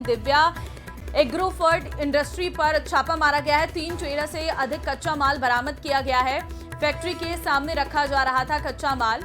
Divya एग्रोफर्ट industry पर छापा मारा गया है। 3 ट्रेलर से अधिक कच्चा माल बरामद किया गया है। फैक्ट्री के सामने रखा जा रहा था कच्चा माल।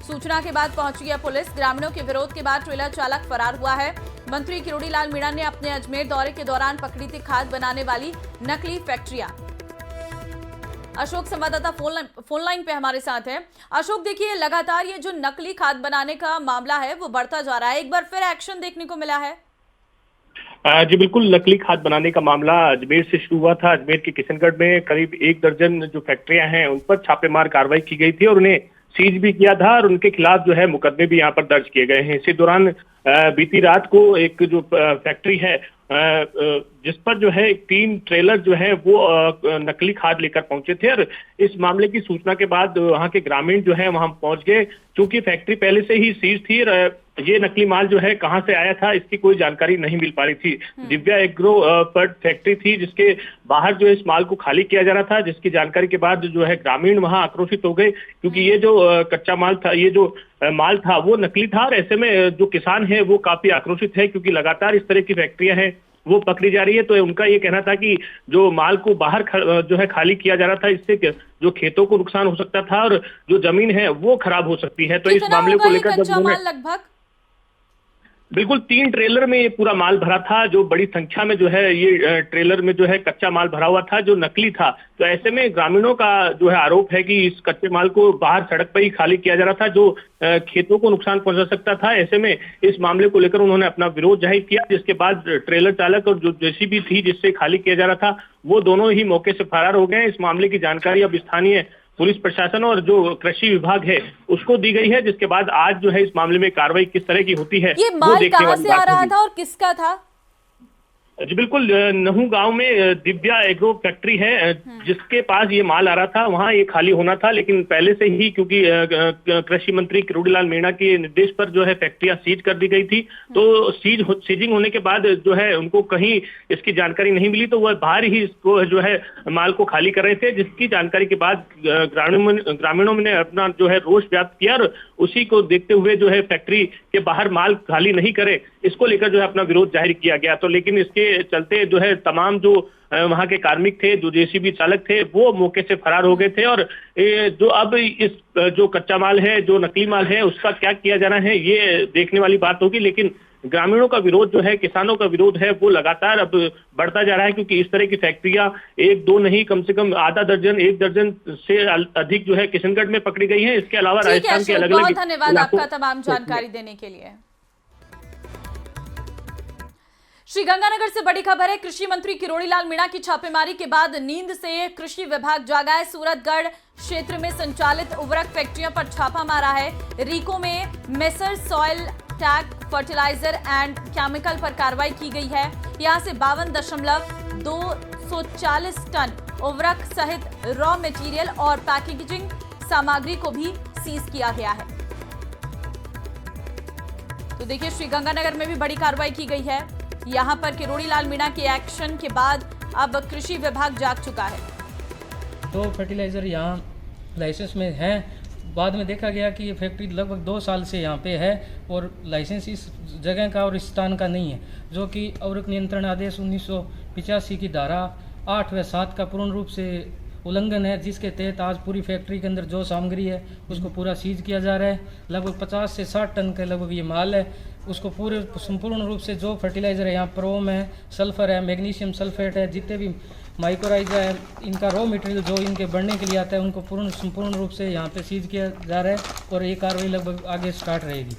सूचना के बाद पहुंची है पुलिस। ग्रामीणों के विरोध के बाद ट्रेलर चालक फरार हुआ है। मंत्री किरोड़ी लाल मीणा ने अपने अजमेर दौरे के दौरान पकड़ी थी खाद बनाने वाली नकली फैक्ट्रियां। अशोक संवाददाता फोन लाइन पे हमारे साथ हैं। अशोक, देखिए लगातार ये जो नकली खाद बनाने का मामला है वो बढ़ता जा रहा है, एक बार फिर एक्शन देखने को मिला है। जी बिल्कुल, नकली खाद बनाने का मामला अजमेर से शुरू हुआ था। अजमेर के किशनगढ़ में करीब 1 दर्जन जो फैक्ट्रियां हैं उन पर छापेमार कार्रवाई की गई थी और उन्हें सीज भी किया था और उनके खिलाफ जो है मुकदमे भी यहाँ पर दर्ज किए गए हैं। इसी दौरान बीती रात को एक जो फैक्ट्री है जिस पर जो है 3 ट्रेलर जो है वो नकली खाद लेकर पहुंचे थे और इस मामले की सूचना के बाद वहां के ग्रामीण जो है वहां पहुंच गए। क्योंकि फैक्ट्री पहले से ही सीज थी और ये नकली माल जो है कहां से आया था इसकी कोई जानकारी नहीं मिल पा रही थी। दिव्या एग्रो पर फैक्ट्री थी जिसके बाहर जो इस माल को खाली किया जा रहा था, जिसकी जानकारी के बाद जो है ग्रामीण वहां आक्रोशित हो गए क्योंकि ये जो कच्चा माल था, ये जो माल था वो नकली था और ऐसे में जो किसान है वो काफी आक्रोशित है क्योंकि लगातार इस तरह की फैक्ट्रियां हैं वो पकड़ी जा रही है। तो उनका ये कहना था कि जो माल को बाहर जो है खाली किया जा रहा था, इससे जो खेतों को नुकसान हो सकता था और जो जमीन है वो खराब हो सकती है। तो इस मामले को लेकर जब लगभग बिल्कुल 3 ट्रेलर में ये पूरा माल भरा था, जो बड़ी संख्या में जो है ये ट्रेलर में जो है कच्चा माल भरा हुआ था जो नकली था। तो ऐसे में ग्रामीणों का जो है आरोप है कि इस कच्चे माल को बाहर सड़क पर ही खाली किया जा रहा था जो खेतों को नुकसान पहुंचा सकता था। ऐसे में इस मामले को लेकर उन्होंने अपना विरोध जाहिर किया, जिसके बाद ट्रेलर चालक और जो जेसीबी थी जिससे खाली किया जा रहा था वो दोनों ही मौके से फरार हो गए। इस मामले की जानकारी अब स्थानीय पुलिस प्रशासन और जो कृषि विभाग है उसको दी गई है, जिसके बाद आज जो है इस मामले में कार्रवाई किस तरह की होती है ये माल कहां से आ रहा था और किसका था? जी बिल्कुल, नहू गांव में दिव्या एग्रो फैक्ट्री है जिसके पास ये माल आ रहा था, वहां ये खाली होना था। लेकिन पहले से ही क्योंकि कृषि मंत्री किरोड़ी लाल मीणा के निर्देश पर जो है फैक्ट्रियां सीज कर दी गई थी, तो सीजिंग होने के बाद जो है उनको कहीं इसकी जानकारी नहीं मिली, तो वह बाहर ही इसको जो है माल को खाली कर रहे थे। जिसकी जानकारी के बाद ग्रामीणों ने अपना जो है रोष व्यक्त किया और उसी को देखते हुए जो है फैक्ट्री के बाहर माल खाली नहीं करे इसको लेकर जो है अपना विरोध जाहिर किया गया। तो लेकिन इसके चलते जो है तमाम जो वहां के कार्मिक थे, जो जेसीबी चालक थे, वो मौके से फरार हो गए थे और जो अब इस जो कच्चा माल है, जो नकली माल है, उसका क्या किया जाना है ये देखने वाली बात होगी। लेकिन ग्रामीणों का विरोध जो है, किसानों का विरोध है, वो लगातार अब बढ़ता जा रहा है क्योंकि इस तरह की फैक्ट्रियां 1-2 नहीं, कम से कम आधा दर्जन 1 दर्जन से अधिक जो है किशनगढ़ में पकड़ी गई है। इसके अलावा राजस्थान के अलग अलग धन्यवाद आपका तमाम जानकारी देने के लिए। श्रीगंगानगर से बड़ी खबर है। कृषि मंत्री किरोड़ी लाल मीणा की छापेमारी के बाद नींद से कृषि विभाग जागा है। सूरतगढ़ क्षेत्र में संचालित उर्वरक फैक्ट्रियों पर छापा मारा है। रीको में messrs soil tag fertiliser and chemical पर कार्रवाई की गई है। यहां से 52.240 टन उर्वरक सहित रॉ मटेरियल और पैकेजिंग सामग्री को भी सीज किया गया है। तो देखिए, श्रीगंगानगर में भी बड़ी कार्रवाई की गई है। यहां पर किरोड़ी लाल मीणा के एक्शन के बाद अब कृषि विभाग जाग चुका है। तो फर्टिलाइजर यहाँ लाइसेंस में है। बाद में देखा गया कि ये फैक्ट्री लगभग 2 साल से यहाँ पे है और लाइसेंस इस जगह का और इस स्थान का नहीं है, जो कि उर्वरक नियंत्रण आदेश 1985 की धारा 8 व 7 का पूर्ण रूप से उल्लंघन है, जिसके तहत आज पूरी फैक्ट्री के अंदर जो सामग्री है उसको पूरा सीज किया जा रहा है। लगभग 50 से 60 टन का लगभग ये माल है, उसको पूरे संपूर्ण रूप से जो फर्टिलाइज़र है, यहाँ प्रोम है, सल्फर है, मैग्नीशियम सल्फेट है, जितने भी माइक्रोराइजा है, इनका रॉ मटेरियल जो इनके बढ़ने के लिए आता है उनको संपूर्ण रूप से यहाँ पे सीज किया जा रहा है और ये कार्रवाई लगभग आगे स्टार्ट रहेगी।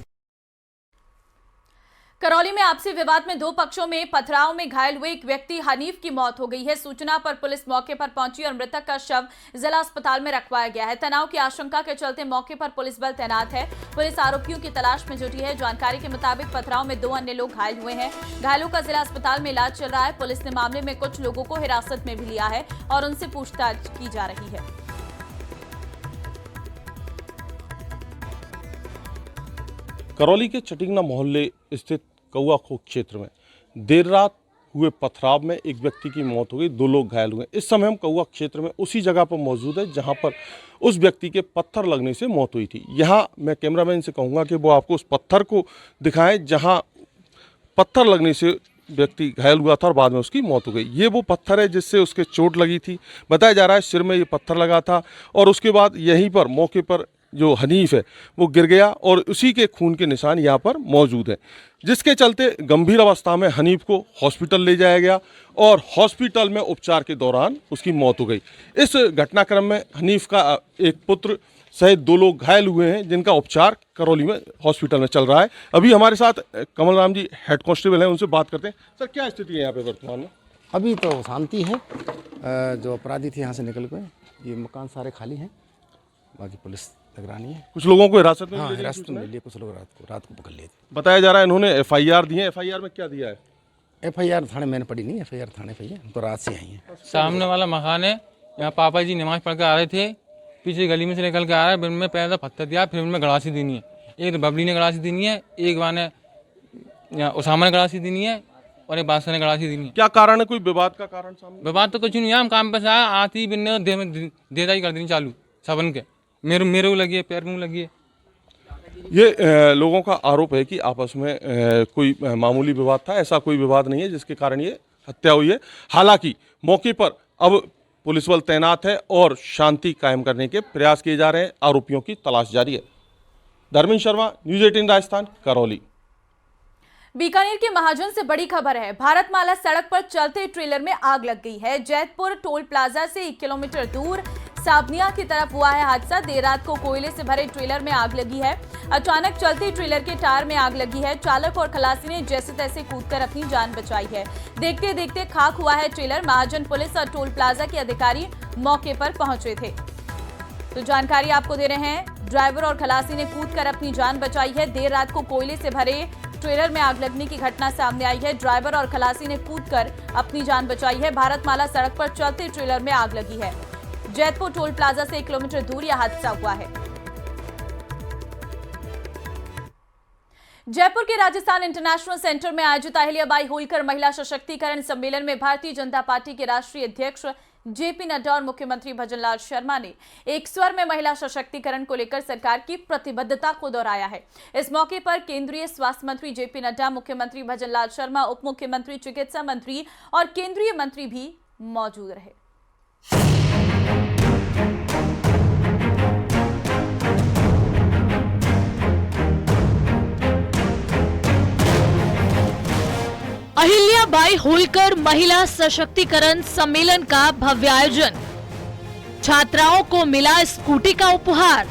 करौली में आपसी विवाद में 2 पक्षों में पथराव में घायल हुए एक व्यक्ति हनीफ की मौत हो गई है। सूचना पर पुलिस मौके पर पहुंची और मृतक का शव जिला अस्पताल में रखवाया गया है। तनाव की आशंका के चलते मौके पर पुलिस बल तैनात है। पुलिस आरोपियों की तलाश में जुटी है। जानकारी के मुताबिक पथराव में 2 अन्य लोग घायल हुए हैं। घायलों का जिला अस्पताल में इलाज चल रहा है। पुलिस ने मामले में कुछ लोगों को हिरासत में भी लिया है और उनसे पूछताछ की जा रही है। करौली के चटिंगना मोहल्ले स्थित कौआ खोह क्षेत्र में देर रात हुए पथराव में एक व्यक्ति की मौत हो गई, 2 लोग घायल हुए। इस समय हम कौआ क्षेत्र में उसी जगह पर मौजूद है जहां पर उस व्यक्ति के पत्थर लगने से मौत हुई थी। यहां मैं कैमरामैन से कहूंगा कि वो आपको उस पत्थर को दिखाएं जहां पत्थर लगने से व्यक्ति घायल हुआ था और बाद में उसकी मौत हो गई। ये वो पत्थर है जिससे उसके चोट लगी थी। बताया जा रहा है सिर में ये पत्थर लगा था और उसके बाद यहीं पर मौके पर जो हनीफ है वो गिर गया और उसी के खून के निशान यहाँ पर मौजूद हैं, जिसके चलते गंभीर अवस्था में हनीफ को हॉस्पिटल ले जाया गया और हॉस्पिटल में उपचार के दौरान उसकी मौत हो गई। इस घटनाक्रम में हनीफ का एक पुत्र सहित 2 लोग घायल हुए हैं, जिनका उपचार करौली में हॉस्पिटल में चल रहा है। अभी हमारे साथ कमल राम जी हेड कांस्टेबल हैं, उनसे बात करते हैं। सर, क्या स्थिति है यहाँ पे वर्तमान में? अभी तो शांति है। जो अपराधी थे यहाँ से निकल गए, ये मकान सारे खाली हैं, बाकी पुलिस निगरानी है। कुछ लोगों को हिरासत में हाँ, ले लिया हिरासत में लिए, कुछ लोग रात को पकड़ लिए थे। बताया जा रहा है इन्होंने FIR दी है। FIR में क्या दिया है? FIR थाने मैंने पड़ी नहीं, FIR थाने पे है, हम तो रात से आई हैं। सामने वाला मकान है, यहाँ पापा जी नमाज पढ़ के आ रहे थे, पीछे गली में से निकल के आ रहा है, में पहले पत्थर दिया, फिर उनमें गड़ासी देनी है। एक तो बबली ने गड़ासी देनी है, एक बार ने उसामा ने गड़ासी देनी है और एक बादशाह ने गड़ासी देनी है। क्या कारण है? कोई विवाद का कारण सामने? विवाद तो कुछ नहीं है, हम काम पे से आए, आती ही बिन्ने देदाई कर देनी चालू सबन के, मेरे को लगी है, पैर में लगी है। ये लोगों का आरोप है कि आपस में कोई मामूली विवाद था। ऐसा कोई विवाद नहीं है जिसके कारण ये हत्या हुई है। हालांकि मौके पर अब पुलिस बल तैनात है और शांति कायम करने के प्रयास किए जा रहे हैं। आरोपियों की तलाश जारी है। धर्मेंद्र शर्मा, न्यूज़ 18 राजस्थान, करौली। बीकानेर के महाजन से बड़ी खबर है। भारतमाला सड़क पर चलते ट्रेलर में आग लग गई है। जैतपुर टोल प्लाजा से 1 किलोमीटर दूर साबनिया की तरफ हुआ है हादसा। देर रात को कोयले से भरे ट्रेलर में आग लगी है। अचानक चलते ट्रेलर के टायर में आग लगी है। चालक और खलासी ने जैसे तैसे कूदकर अपनी जान बचाई है। देखते देखते खाक हुआ है ट्रेलर। महाजन पुलिस और टोल प्लाजा के अधिकारी मौके पर पहुंचे थे। तो जानकारी आपको दे रहे हैं, ड्राइवर और खलासी ने कूदकर अपनी जान बचाई है। देर रात को कोयले से भरे ट्रेलर में आग लगने की घटना सामने आई है। ड्राइवर और खलासी ने कूदकर अपनी जान बचाई है। भारतमाला सड़क पर चलते ट्रेलर में आग लगी है। जैतपुर टोल प्लाजा से 1 किलोमीटर दूर यह हादसा हुआ है। जयपुर के राजस्थान इंटरनेशनल सेंटर में आयोजित अहिल्याबाई होलकर महिला सशक्तिकरण सम्मेलन में भारतीय जनता पार्टी के राष्ट्रीय अध्यक्ष जेपी नड्डा और मुख्यमंत्री भजनलाल शर्मा ने एक स्वर में महिला सशक्तिकरण को लेकर सरकार की प्रतिबद्धता को दोहराया है। इस मौके पर केंद्रीय स्वास्थ्य मंत्री जेपी नड्डा, मुख्यमंत्री भजनलाल शर्मा, उप मुख्यमंत्री, चिकित्सा मंत्री और केंद्रीय मंत्री भी मौजूद रहे। अहिल्याबाई होलकर महिला सशक्तिकरण सम्मेलन का भव्य आयोजन। छात्राओं को मिला स्कूटी का उपहार।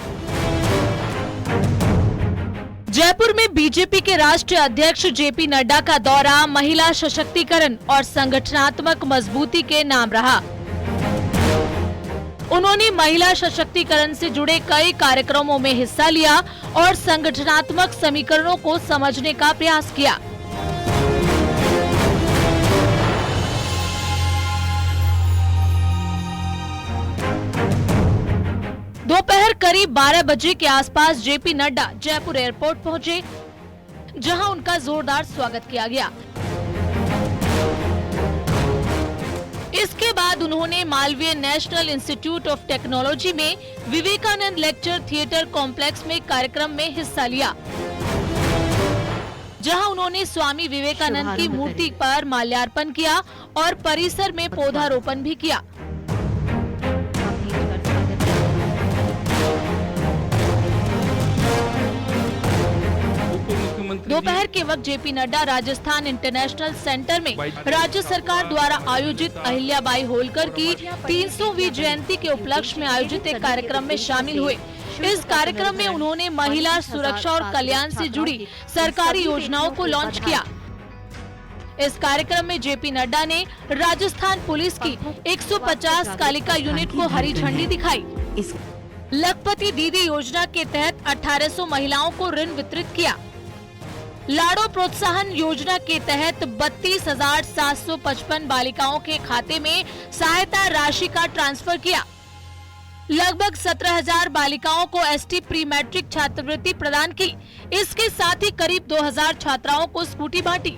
जयपुर में बीजेपी के राष्ट्रीय अध्यक्ष जेपी नड्डा का दौरा महिला सशक्तिकरण और संगठनात्मक मजबूती के नाम रहा। उन्होंने महिला सशक्तिकरण से जुड़े कई कार्यक्रमों में हिस्सा लिया और संगठनात्मक समीकरणों को समझने का प्रयास किया। दोपहर करीब 12 बजे के आसपास जेपी नड्डा जयपुर एयरपोर्ट पहुंचे, जहां उनका जोरदार स्वागत किया गया। इसके बाद उन्होंने Malviya national institute of technology में विवेकानंद लेक्चर थिएटर कॉम्प्लेक्स में कार्यक्रम में हिस्सा लिया, जहां उन्होंने स्वामी विवेकानंद की मूर्ति पर माल्यार्पण किया और परिसर में पौधारोपण भी किया। दोपहर के वक्त JP Nadda Rajasthan international centre में राज्य सरकार द्वारा आयोजित अहिल्याबाई होलकर की 300वीं जयंती के उपलक्ष्य में आयोजित एक कार्यक्रम में शामिल हुए। इस कार्यक्रम में उन्होंने महिला सुरक्षा और कल्याण से जुड़ी सरकारी योजनाओं को लॉन्च किया। इस कार्यक्रम में जेपी नड्डा ने राजस्थान पुलिस की 150 कालिका यूनिट को हरी झंडी दिखाई। लखपति दीदी योजना के तहत 1800 महिलाओं को ऋण वितरित किया। लाड़ो प्रोत्साहन योजना के तहत 32,755 बालिकाओं के खाते में सहायता राशि का ट्रांसफर किया। लगभग 17,000 बालिकाओं को एसटी प्री मैट्रिक छात्रवृत्ति प्रदान की। इसके साथ ही करीब 2,000 छात्राओं को स्कूटी बांटी।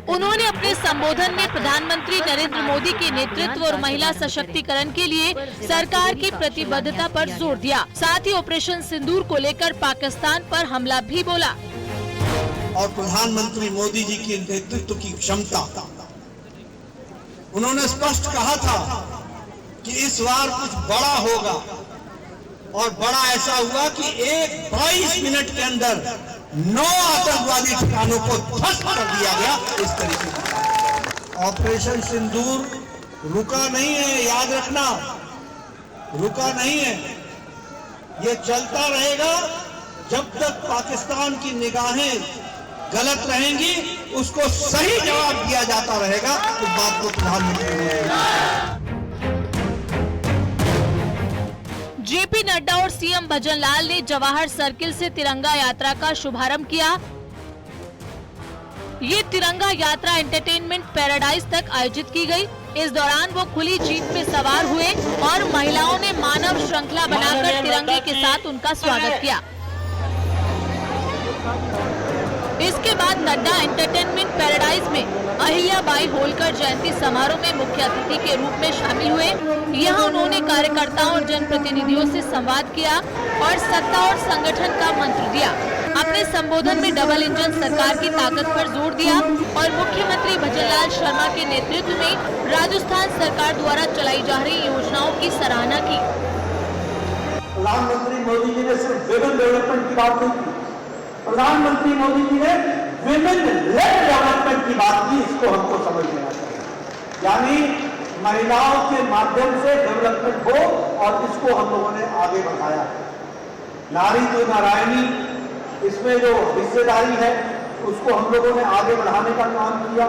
उन्होंने अपने संबोधन में प्रधानमंत्री नरेंद्र मोदी के नेतृत्व और महिला सशक्तिकरण के लिए सरकार की प्रतिबद्धता पर जोर दिया। साथ ही ऑपरेशन सिंदूर को लेकर पाकिस्तान पर हमला भी बोला। और प्रधानमंत्री मोदी जी की नेतृत्व की क्षमता। उन्होंने स्पष्ट कहा था कि इस बार कुछ बड़ा होगा, और बड़ा ऐसा हुआ कि 22 मिनट के अंदर 9 आतंकवादी ठिकानों को ध्वस्त कर दिया गया। इस तरीके से ऑपरेशन सिंदूर रुका नहीं है, याद रखना, रुका नहीं है। ये चलता रहेगा जब तक पाकिस्तान की निगाहें गलत रहेंगी, उसको सही जवाब दिया जाता रहेगा। इस बात को प्रधानमंत्री जेपी नड्डा और सीएम भजनलाल ने जवाहर सर्किल से तिरंगा यात्रा का शुभारंभ किया। ये तिरंगा यात्रा एंटरटेनमेंट पैराडाइज तक आयोजित की गई। इस दौरान वो खुली जीप में सवार हुए और महिलाओं ने मानव श्रृंखला बनाकर तिरंगे के साथ उनका स्वागत किया। इसके बाद नड्डा एंटरटेनमेंट पैराडाइज में अहिल्याबाई होलकर जयंती समारोह में मुख्य अतिथि के रूप में शामिल हुए। यहाँ उन्होंने कार्यकर्ताओं और जनप्रतिनिधियों से संवाद किया और सत्ता और संगठन का मंत्र दिया। अपने संबोधन में डबल इंजन सरकार की ताकत पर जोर दिया और मुख्यमंत्री भजनलाल शर्मा के नेतृत्व में राजस्थान सरकार द्वारा चलाई जा रही योजनाओं की सराहना की। प्रधानमंत्री मोदी जी ने सिर्फ विमेन डेवलपमेंट की बात नहीं की, प्रधानमंत्री मोदी जी ने विमेन लेड डेवलपमेंट की बात की। इसको हमको समझ लेना चाहिए, यानी महिलाओं के माध्यम से डेवलपमेंट हो, और इसको हम लोगों ने आगे बढ़ाया। नारी तो नारायणी, इसमें जो हिस्सेदारी है उसको हम लोगों ने आगे बढ़ाने का काम किया।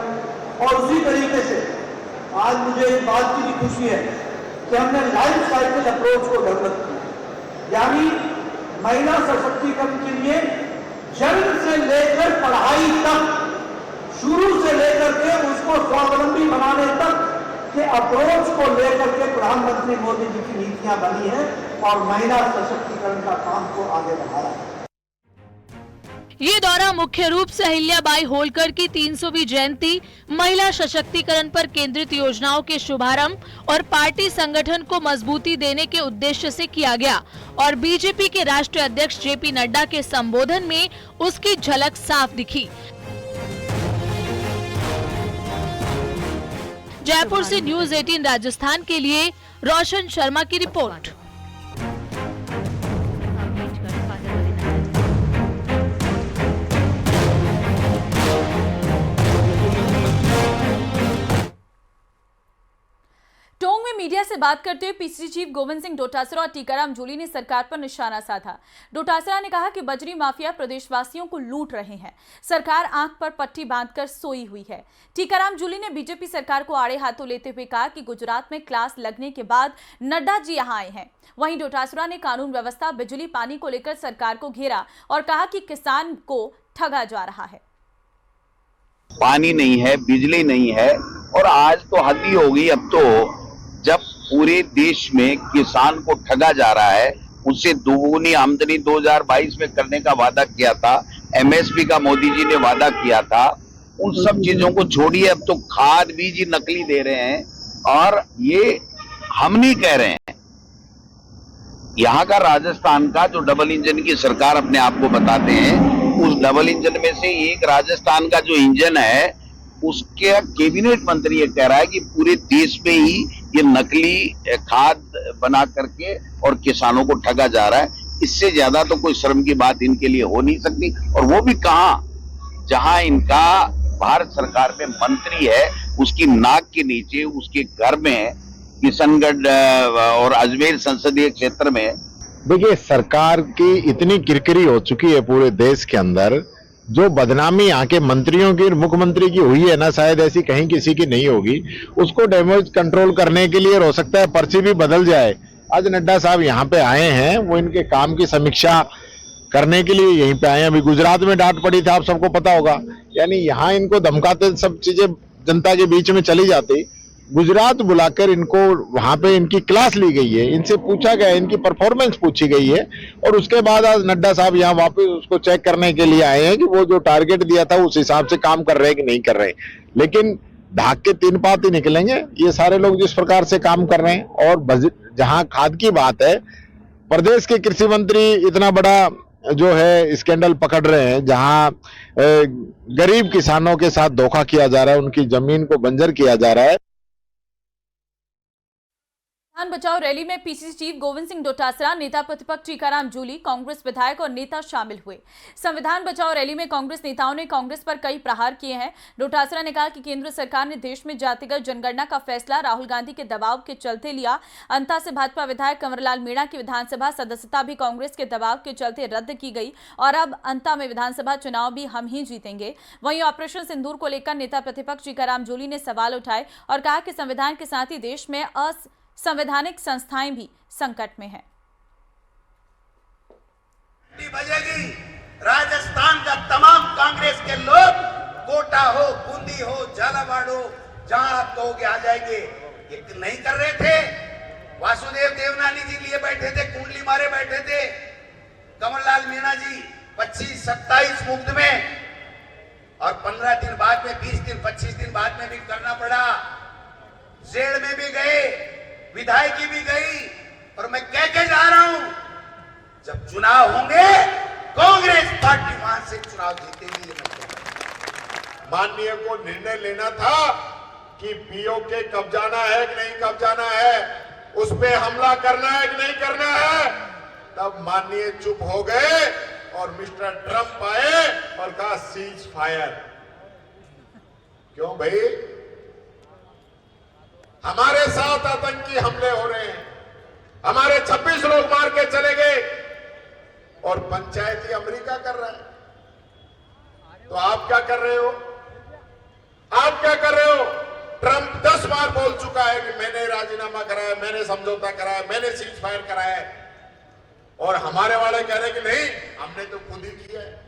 और उसी तरीके से आज मुझे इस बात की भी खुशी है कि हमने लाइफ साइकिल अप्रोच को डेवलप किया, यानी महिला सशक्तिकरण के लिए जन्म से लेकर पढ़ाई तक, शुरू से लेकर के उसको स्वावलंबी बनाने तक के अप्रोच को लेकर के प्रधानमंत्री मोदी जी की नीतियां बनी हैं और महिला सशक्तिकरण का काम को आगे बढ़ाया है। ये दौरा मुख्य रूप से अहिल्याबाई होलकर की 300वीं जयंती, महिला सशक्तिकरण पर केंद्रित योजनाओं के शुभारंभ और पार्टी संगठन को मजबूती देने के उद्देश्य से किया गया और बीजेपी के राष्ट्रीय अध्यक्ष जेपी नड्डा के संबोधन में उसकी झलक साफ दिखी। जयपुर से न्यूज 18 राजस्थान के लिए रोशन शर्मा की रिपोर्ट। टोंक में मीडिया से बात करते हुए पीसीसी चीफ गोविंद सिंह डोटासरा और टीकाराम जूली ने सरकार पर निशाना साधा। डोटासरा ने कहा कि बजरी माफिया प्रदेशवासियों को लूट रहे हैं, सरकार आंख पर पट्टी बांधकर सोई हुई है। टीकाराम जूली ने बीजेपी सरकार को आड़े हाथों लेते हुए कहा कि गुजरात में क्लास लगने के बाद नड्डा जी यहां आए हैं। वहीं डोटासरा ने कानून व्यवस्था, बिजली पानी को लेकर सरकार को घेरा और कहा कि किसान को ठगा जा रहा है। पानी नहीं है, बिजली नहीं है, और आज तो हद ही हो गई। अब तो जब पूरे देश में किसान को ठगा जा रहा है, उससे दोगुनी आमदनी 2022 में करने का वादा किया था, एमएसपी का मोदी जी ने वादा किया था, उन सब चीजों को छोड़िए। अब तो खाद बीज ही नकली दे रहे हैं, और ये हम नहीं कह रहे हैं। यहाँ का राजस्थान का जो डबल इंजन की सरकार अपने आप को बताते हैं, उस डबल इंजन में से एक राजस्थान का जो इंजन है, उसके कैबिनेट मंत्री ये कह रहा है कि पूरे देश में ही ये नकली खाद बना करके और किसानों को ठगा जा रहा है। इससे ज्यादा तो कोई शर्म की बात इनके लिए हो नहीं सकती। और वो भी कहां, जहां इनका भारत सरकार में मंत्री है, उसकी नाक के नीचे उसके घर में, किशनगढ़ और अजमेर संसदीय क्षेत्र में। देखिए, सरकार की इतनी किरकिरी हो चुकी है पूरे देश के अंदर, जो बदनामी यहाँ के मंत्रियों की, मुख्यमंत्री की हुई है ना, शायद ऐसी कहीं किसी की नहीं होगी। उसको डैमेज कंट्रोल करने के लिए हो सकता है पर्ची भी बदल जाए। आज नड्डा साहब यहाँ पे आए हैं, वो इनके काम की समीक्षा करने के लिए यहीं पे आए हैं। अभी गुजरात में डांट पड़ी थी, आप सबको पता होगा, यानी यहाँ इनको धमकाते सब चीजें जनता के बीच में चली जाती। गुजरात बुलाकर इनको वहां पे इनकी क्लास ली गई है, इनसे पूछा गया, इनकी परफॉर्मेंस पूछी गई है, और उसके बाद आज नड्डा साहब यहाँ वापस उसको चेक करने के लिए आए हैं कि वो जो टारगेट दिया था उस हिसाब से काम कर रहे हैं कि नहीं कर रहे। लेकिन ढाक के 3 पात ही निकलेंगे ये सारे लोग जिस प्रकार से काम कर रहे हैं। और जहां खाद की बात है, प्रदेश के कृषि मंत्री इतना बड़ा जो है स्कैंडल पकड़ रहे हैं, जहां गरीब किसानों के साथ धोखा किया जा रहा है, उनकी जमीन को बंजर किया जा रहा है। संविधान बचाओ रैली में पीसीसी चीफ गोविंद सिंह डोटासरा, नेता प्रतिपक्ष टीकाराम जूली, कांग्रेस विधायक और नेता शामिल हुए। संविधान बचाओ रैली में कांग्रेस नेताओं ने कांग्रेस पर कई प्रहार किए हैं। डोटासरा ने कहा कि केंद्र सरकार ने देश में जातिगत जनगणना का फैसला राहुल गांधी के दबाव के चलते लिया। अंता से भाजपा विधायक कंवरलाल मीणा की विधानसभा सदस्यता भी कांग्रेस के दबाव के चलते रद्द की गई और अब अंता में विधानसभा चुनाव भी हम ही जीतेंगे। वहीं ऑपरेशन सिंदूर को लेकर नेता प्रतिपक्ष टीकाराम जूली ने सवाल उठाए और कहा कि संविधान के साथ ही देश में संवैधानिक संस्थाएं भी संकट में हैं। बजेगी, राजस्थान का तमाम कांग्रेस के लोग कोटा हो, बूंदी हो, झालावाड़ हो, जहां आप कहोगे आ जाएंगे। ये नहीं कर रहे थे। वासुदेव देवनानी जी लिए बैठे थे, कुंडली मारे बैठे थे। कंवरलाल मीणा जी 25-27 मुफ्त में और 15 दिन बाद में, 20 दिन 25 दिन बाद में भी करना पड़ा। जेल में भी गए, विधायकी भी गई और मैं कह के जा रहा हूं, जब चुनाव होंगे कांग्रेस पार्टी वहां से चुनाव जीतेगी। माननीय को निर्णय लेना था कि पीओके कब जाना है कि नहीं कब जाना है, उस पे हमला करना है कि नहीं करना है। तब माननीय चुप हो गए और मिस्टर ट्रंप आए और कहा सीज फायर। क्यों भाई, हमारे साथ आतंकी हमले हो रहे हैं, हमारे 26 लोग मार के चले गए और पंचायती अमेरिका कर रहा है। तो आप क्या कर रहे हो? आप क्या कर रहे हो? ट्रंप 10 बार बोल चुका है कि मैंने राजीनामा कराया, मैंने समझौता कराया, मैंने सीज फायर कराया है और हमारे वाले कह रहे कि नहीं, हमने तो खुद ही किया है।